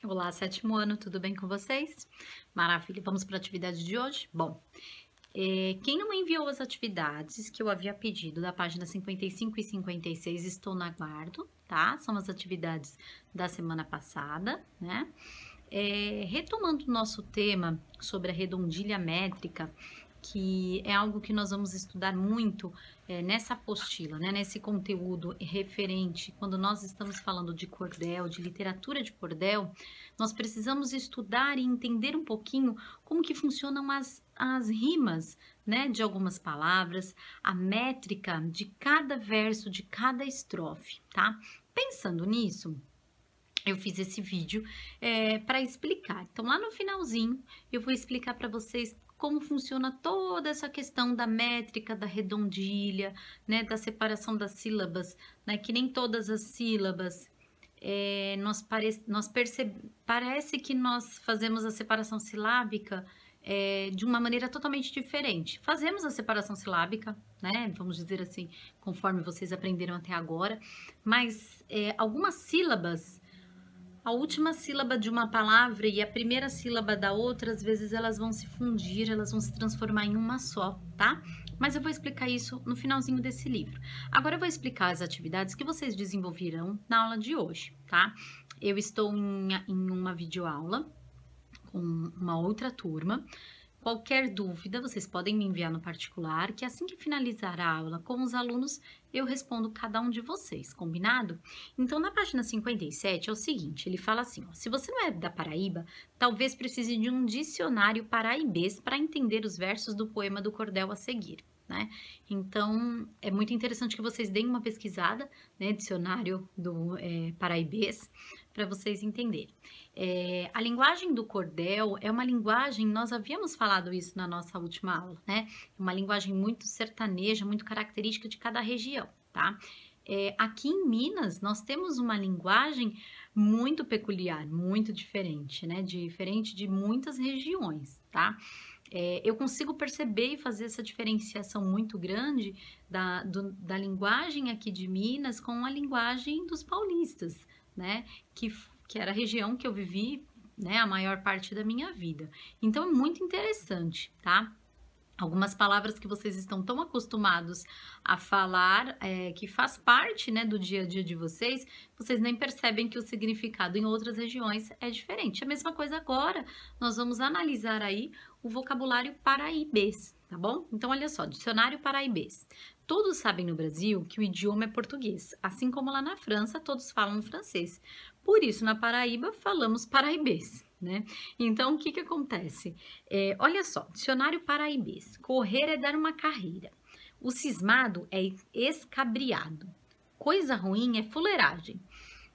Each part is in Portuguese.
Olá, sétimo ano, tudo bem com vocês? Maravilha, vamos para a atividade de hoje? Bom, quem não enviou as atividades que eu havia pedido da página 55 e 56, estou no aguardo, tá? São as atividades da semana passada, né? Retomando o nosso tema sobre a redondilha métrica, que é algo que nós vamos estudar muito nessa apostila, né, nesse conteúdo referente, quando nós estamos falando de cordel, de literatura de cordel, nós precisamos estudar e entender um pouquinho como que funcionam as rimas, né, de algumas palavras, a métrica de cada verso, de cada estrofe, tá? Pensando nisso, eu fiz esse vídeo para explicar. Então, lá no finalzinho, eu vou explicar para vocês como funciona toda essa questão da métrica, da redondilha, né, da separação das sílabas, né, que nem todas as sílabas parece que nós fazemos a separação silábica de uma maneira totalmente diferente. Fazemos a separação silábica, né, vamos dizer assim, conforme vocês aprenderam até agora, mas algumas sílabas, a última sílaba de uma palavra e a primeira sílaba da outra, às vezes elas vão se fundir, elas vão se transformar em uma só, tá? Mas eu vou explicar isso no finalzinho desse livro. Agora eu vou explicar as atividades que vocês desenvolverão na aula de hoje, tá? Eu estou em uma videoaula com uma outra turma. Qualquer dúvida, vocês podem me enviar no particular, que assim que finalizar a aula com os alunos, eu respondo cada um de vocês, combinado? Então, na página 57 é o seguinte, ele fala assim, ó, se você não é da Paraíba, talvez precise de um dicionário paraibês para entender os versos do poema do cordel a seguir, né? Então, é muito interessante que vocês deem uma pesquisada, né, dicionário do paraibês, para vocês entenderem. A linguagem do cordel é uma linguagem, nós havíamos falado isso na nossa última aula, né? Uma linguagem muito sertaneja, muito característica de cada região, tá? Aqui em Minas, nós temos uma linguagem muito peculiar, muito diferente, né? Diferente de muitas regiões, tá? Eu consigo perceber e fazer essa diferenciação muito grande da linguagem aqui de Minas com a linguagem dos paulistas, né? Que era a região que eu vivi, né, a maior parte da minha vida. Então, é muito interessante, tá? Algumas palavras que vocês estão tão acostumados a falar, que faz parte, né, do dia a dia de vocês, vocês nem percebem que o significado em outras regiões é diferente. A mesma coisa agora, nós vamos analisar aí o vocabulário paraibês, tá bom? Então, olha só, dicionário paraibês. Todos sabem no Brasil que o idioma é português, assim como lá na França todos falam francês. Por isso, na Paraíba, falamos paraibês, né? Então, o que que acontece? Olha só, dicionário paraibês. Correr é dar uma carreira. O cismado é escabriado. Coisa ruim é fuleiragem.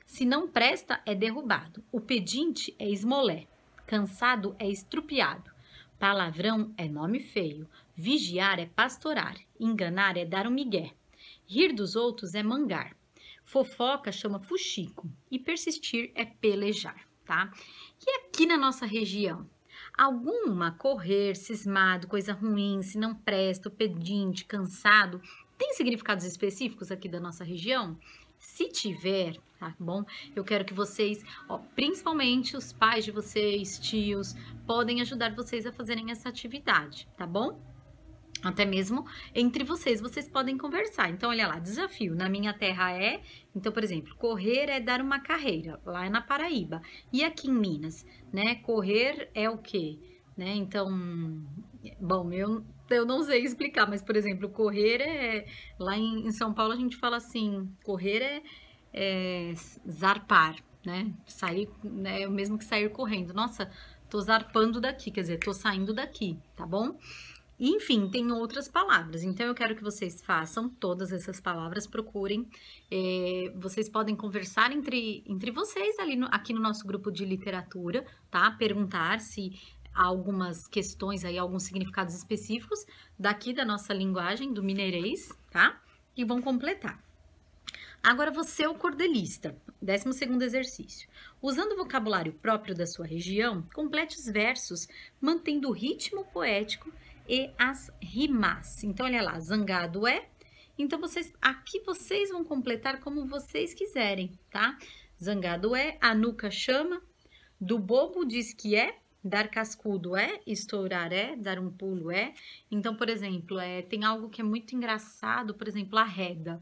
Se não presta, é derrubado. O pedinte é esmolé. Cansado é estrupiado. Palavrão é nome feio. Vigiar é pastorar. Enganar é dar um migué. Rir dos outros é mangar. Fofoca chama fuxico. E persistir é pelejar, tá? E aqui na nossa região? Alguma correr, cismado, coisa ruim, se não presta, pedinte, cansado, tem significados específicos aqui da nossa região? Se tiver, tá bom? Eu quero que vocês, ó, principalmente os pais de vocês, tios, podem ajudar vocês a fazerem essa atividade, tá bom? Até mesmo entre vocês podem conversar. Então, olha lá, desafio. Na minha terra é... Então, por exemplo, correr é dar uma carreira. Lá é na Paraíba. E aqui em Minas, né? Correr é o quê? Né? Então, bom, eu não sei explicar, mas, por exemplo, correr é... Lá em São Paulo a gente fala assim, correr é zarpar, né? Sair, né? É o mesmo que sair correndo. Nossa, tô zarpando daqui, quer dizer, tô saindo daqui, tá bom? Enfim, tem outras palavras, então eu quero que vocês façam todas essas palavras, procurem, vocês podem conversar entre vocês aqui no nosso grupo de literatura, tá? Perguntar se há algumas questões aí, alguns significados específicos daqui da nossa linguagem, do mineirês, tá? E vão completar. Agora você é o cordelista, 12º exercício. Usando o vocabulário próprio da sua região, complete os versos mantendo o ritmo poético e as rimas. Então, olha lá, zangado é. Então, aqui vocês vão completar como vocês quiserem, tá? Zangado é, a nuca chama, Do bobo diz que é, dar cascudo é, estourar é, dar um pulo é. Então, por exemplo, tem algo que é muito engraçado, por exemplo, arreda.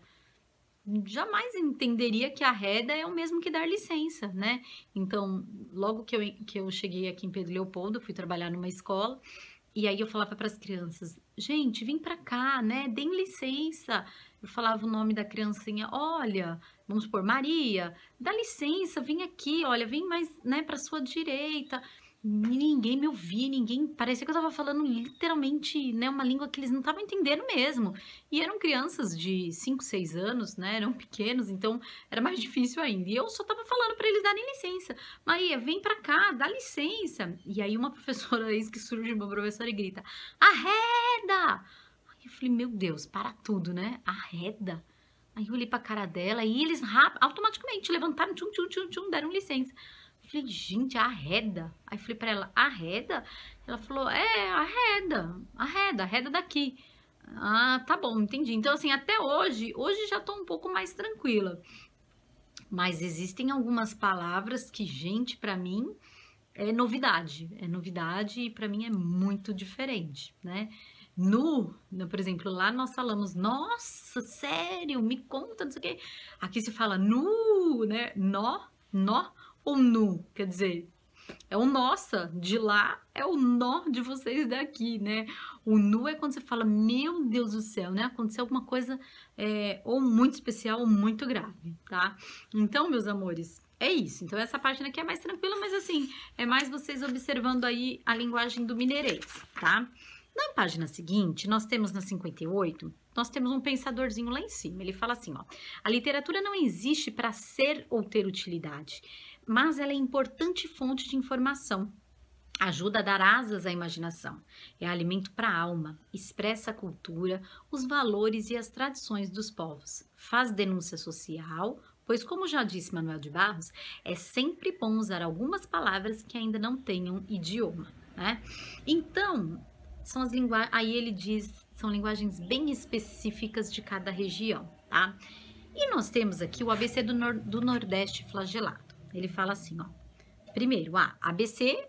Jamais entenderia que arreda é o mesmo que dar licença, né? Então, logo que eu cheguei aqui em Pedro Leopoldo, fui trabalhar numa escola, e aí eu falava para as crianças, gente, vem para cá, né? Deem licença. Eu falava o nome da criancinha, olha, vamos supor, Maria, dá licença, vem aqui, olha, vem mais, né, para sua direita. Ninguém me ouvia, ninguém, parecia que eu estava falando literalmente, né, uma língua que eles não estavam entendendo mesmo. E eram crianças de 5, 6 anos, né, eram pequenos, então era mais difícil ainda. E eu só estava falando para eles darem licença. Maria, vem para cá, dá licença. E aí uma professora, eis que surge uma professora e grita, arreda! Aí eu falei, meu Deus, para tudo, né? Arreda? Aí eu olhei pra cara dela e eles automaticamente levantaram, tchum, tchum, tchum, tchum, deram licença. Eu falei, gente, arreda. Aí falei pra ela, arreda? Ela falou, arreda daqui. Ah, tá bom, entendi. Então, assim, até hoje já tô um pouco mais tranquila. Mas existem algumas palavras que, gente, pra mim, é novidade. É novidade e pra mim é muito diferente, né? Por exemplo, lá nós falamos, nossa, sério, me conta, não sei o quê. Aqui se fala nu, né? Nó ou nu, quer dizer, é o nossa de lá, é o nó de vocês daqui, né? O nu é quando você fala, meu Deus do céu, né? Aconteceu alguma coisa ou muito especial ou muito grave, tá? Então, meus amores, é isso. Então, essa página aqui é mais tranquila, mas assim, é mais vocês observando aí a linguagem do mineirês, tá? Na página seguinte, nós temos na 58, nós temos um pensadorzinho lá em cima. Ele fala assim, ó, a literatura não existe para ser ou ter utilidade, mas ela é importante fonte de informação. Ajuda a dar asas à imaginação. É alimento para a alma, expressa a cultura, os valores e as tradições dos povos. Faz denúncia social, pois, como já disse Manuel de Barros, é sempre bom usar algumas palavras que ainda não tenham idioma, né? Então, são as linguagens, aí ele diz, são linguagens bem específicas de cada região, tá? E nós temos aqui o ABC do Nordeste flagelado. Ele fala assim, ó, primeiro, ABC,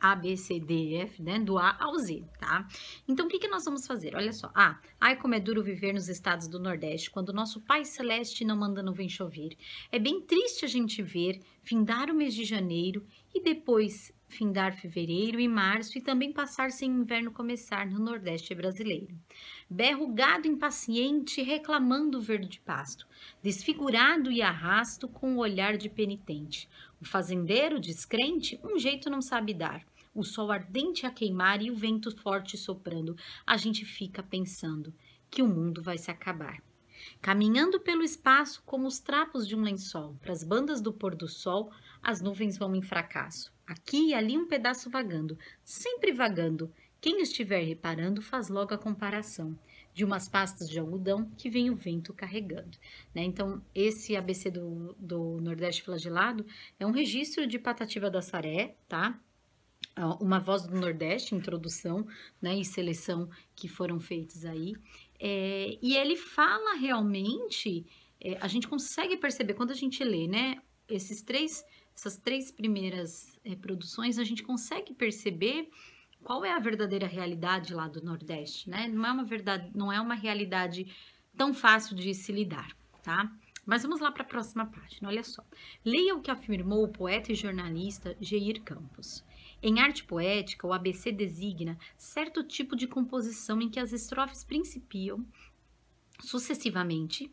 A, B, C, D, E, F, né, do A ao Z, tá? Então, o que nós vamos fazer? Olha só, ai como é duro viver nos estados do Nordeste, quando nosso Pai Celeste não manda nuvem chover. É bem triste a gente ver findar o mês de janeiro e depois findar fevereiro e março e também passar sem o inverno começar no Nordeste brasileiro. Berro o gado impaciente reclamando o verde pasto, desfigurado e arrasto com o olhar de penitente. O fazendeiro descrente um jeito não sabe dar. O sol ardente a queimar e o vento forte soprando. A gente fica pensando que o mundo vai se acabar. Caminhando pelo espaço como os trapos de um lençol, para as bandas do pôr do sol, as nuvens vão em fracasso. Aqui e ali um pedaço vagando, sempre vagando. Quem estiver reparando faz logo a comparação de umas pastas de algodão que vem o vento carregando, né? Então, esse ABC do Nordeste flagelado é um registro de Patativa da Saré, tá? Uma voz do Nordeste, introdução, né, e seleção que foram feitos aí. E ele fala realmente, a gente consegue perceber, quando a gente lê, né, essas três primeiras produções, a gente consegue perceber qual é a verdadeira realidade lá do Nordeste, né? Não é uma realidade tão fácil de se lidar, tá? Mas vamos lá para a próxima página, olha só. Leia o que afirmou o poeta e jornalista Geir Campos. Em arte poética, o ABC designa certo tipo de composição em que as estrofes principiam sucessivamente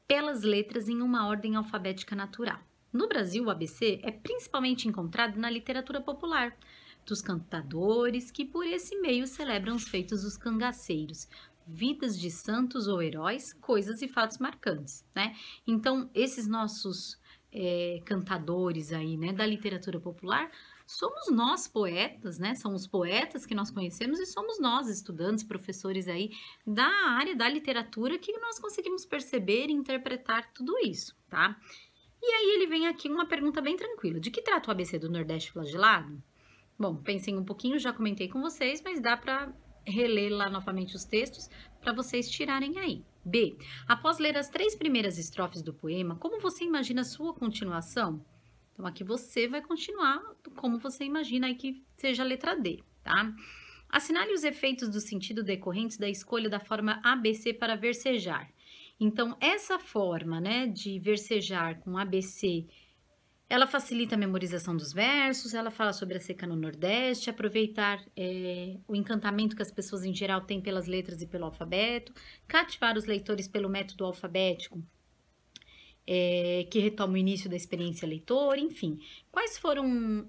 pelas letras em uma ordem alfabética natural. No Brasil, o ABC é principalmente encontrado na literatura popular, dos cantadores que por esse meio celebram os feitos dos cangaceiros, vidas de santos ou heróis, coisas e fatos marcantes, né? Então, esses nossos cantadores aí, né, da literatura popular, somos nós poetas, né? São os poetas que nós conhecemos e somos nós, estudantes, professores aí da área da literatura, que nós conseguimos perceber e interpretar tudo isso, tá? E aí ele vem aqui uma pergunta bem tranquila. De que trata o ABC do Nordeste flagelado? Bom, pensem um pouquinho, já comentei com vocês, mas dá para reler lá novamente os textos para vocês tirarem aí. B. Após ler as 3 primeiras estrofes do poema, como você imagina a sua continuação? Então, aqui você vai continuar como você imagina aí que seja a letra D, tá? Assinale os efeitos do sentido decorrentes da escolha da forma ABC para versejar. Então, essa forma, né, de versejar com ABC, ela facilita a memorização dos versos, ela fala sobre a seca no Nordeste, aproveitar o encantamento que as pessoas em geral têm pelas letras e pelo alfabeto, cativar os leitores pelo método alfabético, que retoma o início da experiência leitora, enfim. Quais foram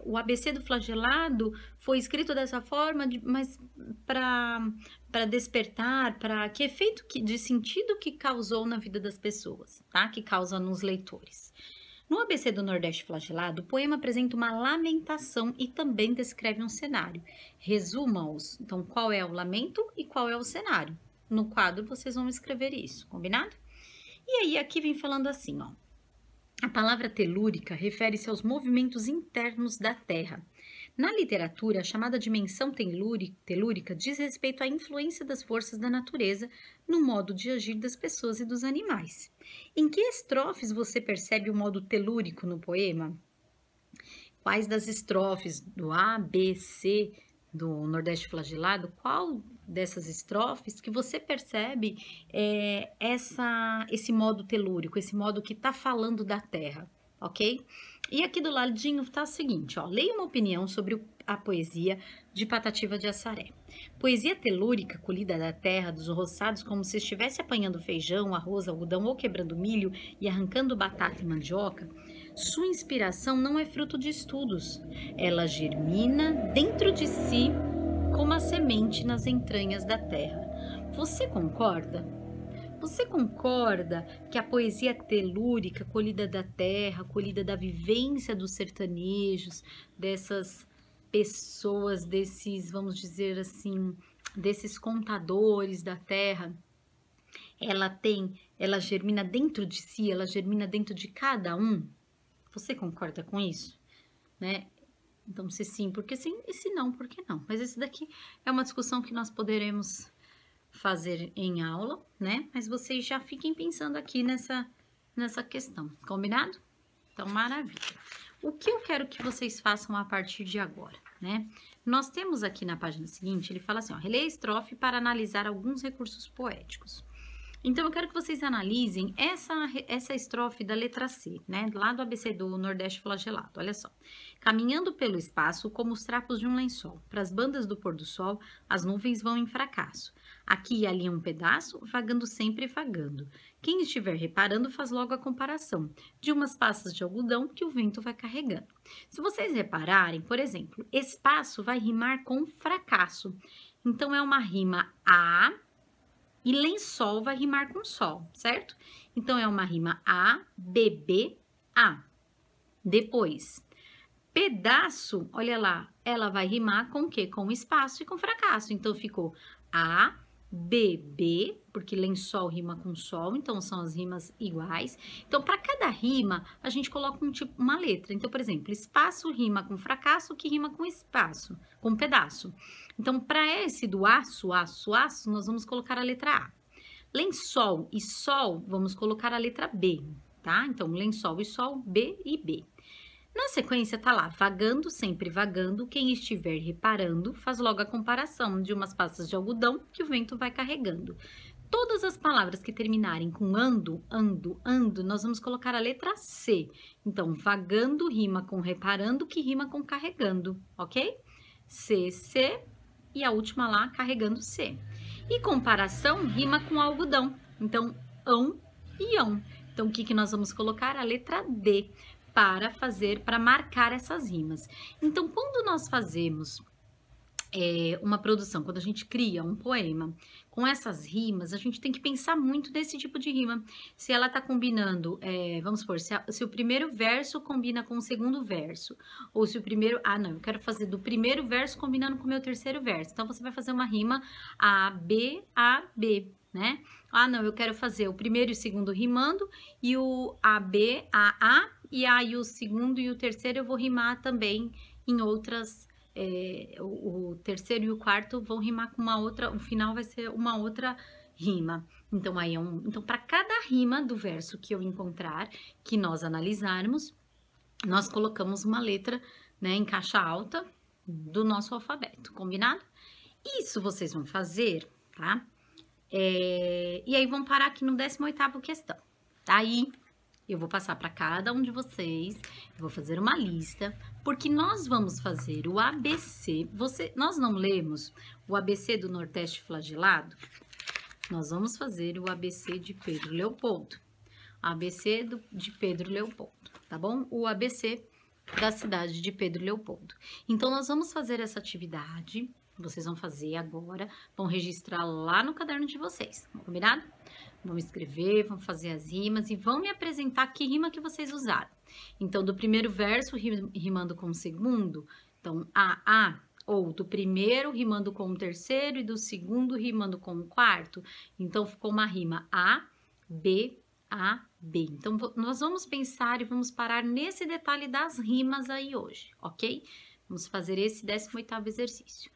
o ABC do Flagelado foi escrito dessa forma, mas para despertar, para que efeito de sentido que causou na vida das pessoas, tá? Que causa nos leitores. No ABC do Nordeste Flagelado, o poema apresenta uma lamentação e também descreve um cenário. Resuma-os. Então, qual é o lamento e qual é o cenário? No quadro, vocês vão escrever isso, combinado? E aí, aqui vem falando assim, ó. A palavra telúrica refere-se aos movimentos internos da Terra. Na literatura, a chamada dimensão telúrica diz respeito à influência das forças da natureza no modo de agir das pessoas e dos animais. Em que estrofes você percebe o modo telúrico no poema? Quais das estrofes do A, B, C do Nordeste Flagelado, qual dessas estrofes que você percebe esse modo telúrico, esse modo que está falando da Terra, ok? E aqui do ladinho está o seguinte, ó, leia uma opinião sobre a poesia de Patativa de Assaré. Poesia telúrica, colhida da terra, dos roçados, como se estivesse apanhando feijão, arroz, algodão ou quebrando milho e arrancando batata e mandioca, sua inspiração não é fruto de estudos. Ela germina dentro de si como a semente nas entranhas da terra. Você concorda? Você concorda que a poesia telúrica, colhida da terra, colhida da vivência dos sertanejos, dessas pessoas, desses, vamos dizer assim, desses contadores da terra, ela germina dentro de si, ela germina dentro de cada um? Você concorda com isso? Né? Então, se sim, porque sim, e se não, por que não? Mas esse daqui é uma discussão que nós poderemos fazer em aula, né? Mas vocês já fiquem pensando aqui nessa questão, combinado? Então, maravilha. O que eu quero que vocês façam a partir de agora, né? Nós temos aqui na página seguinte, ele fala assim, ó, releia a estrofe para analisar alguns recursos poéticos. Então, eu quero que vocês analisem essa estrofe da letra C, né? Lá do ABC do Nordeste Flagelado, olha só. Caminhando pelo espaço como os trapos de um lençol, para as bandas do pôr do sol, as nuvens vão em fracasso. Aqui e ali um pedaço, vagando sempre vagando. Quem estiver reparando faz logo a comparação de umas passas de algodão que o vento vai carregando. Se vocês repararem, por exemplo, espaço vai rimar com fracasso. Então, é uma rima A e lençol vai rimar com sol, certo? Então, é uma rima A, B, B, A. Depois, pedaço, olha lá, ela vai rimar com o quê? Com espaço e com fracasso. Então, ficou A, B, B, porque lençol rima com sol, então são as rimas iguais. Então, para cada rima, a gente coloca uma letra. Então, por exemplo, espaço rima com fracasso, que rima com espaço, com pedaço. Então, para esse do aço, aço, aço, nós vamos colocar a letra A. Lençol e sol, vamos colocar a letra B, tá? Então, lençol e sol, B e B. Na sequência, tá lá, vagando, sempre vagando, quem estiver reparando, faz logo a comparação de umas passas de algodão que o vento vai carregando. Todas as palavras que terminarem com ando, ando, ando, nós vamos colocar a letra C. Então, vagando rima com reparando, que rima com carregando, ok? C, C, e a última lá, carregando C. E comparação rima com algodão. Então, ão e ão. Então, o que nós vamos colocar? A letra D. Para marcar essas rimas. Então, quando nós fazemos uma produção, quando a gente cria um poema com essas rimas, a gente tem que pensar muito nesse tipo de rima. Se ela tá combinando, vamos supor, se o primeiro verso combina com o segundo verso, ou se o primeiro... Ah, não, eu quero fazer do primeiro verso combinando com o meu terceiro verso. Então, você vai fazer uma rima A, B, né? Ah, não, eu quero fazer o primeiro e o segundo rimando, e o A, B, A, e aí o segundo e o terceiro eu vou rimar também em outras, o terceiro e o quarto vão rimar com uma outra, o final vai ser uma outra rima. Então, aí então para cada rima do verso que eu encontrar, que nós analisarmos, nós colocamos uma letra, né, em caixa alta do nosso alfabeto, combinado? Isso vocês vão fazer, tá? E aí vão parar aqui no 18º questão. Aí eu vou passar para cada um de vocês, eu vou fazer uma lista, porque nós vamos fazer o ABC. Nós não lemos o ABC do Nordeste Flagelado? Nós vamos fazer o ABC de Pedro Leopoldo. ABC de Pedro Leopoldo, tá bom? O ABC da cidade de Pedro Leopoldo. Então, nós vamos fazer essa atividade, vocês vão fazer agora, vão registrar lá no caderno de vocês, combinado? Vão escrever, vão fazer as rimas e vão me apresentar que rima que vocês usaram. Então, do primeiro verso rimando com o segundo, então, A, ou do primeiro rimando com o terceiro e do segundo rimando com o quarto. Então, ficou uma rima A, B, A, B. Então, nós vamos pensar e vamos parar nesse detalhe das rimas aí hoje, ok? Vamos fazer esse 18º exercício.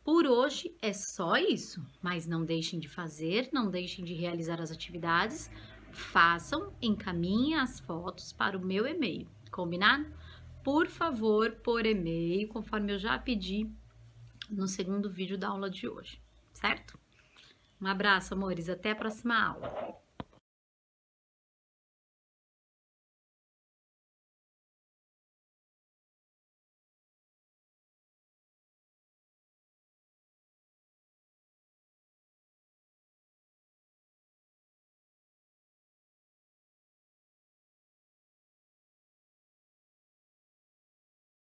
Por hoje é só isso, mas não deixem de fazer, não deixem de realizar as atividades, façam, encaminhem as fotos para o meu e-mail, combinado? Por favor, por e-mail, conforme eu já pedi no segundo vídeo da aula de hoje, certo? Um abraço, amores, até a próxima aula.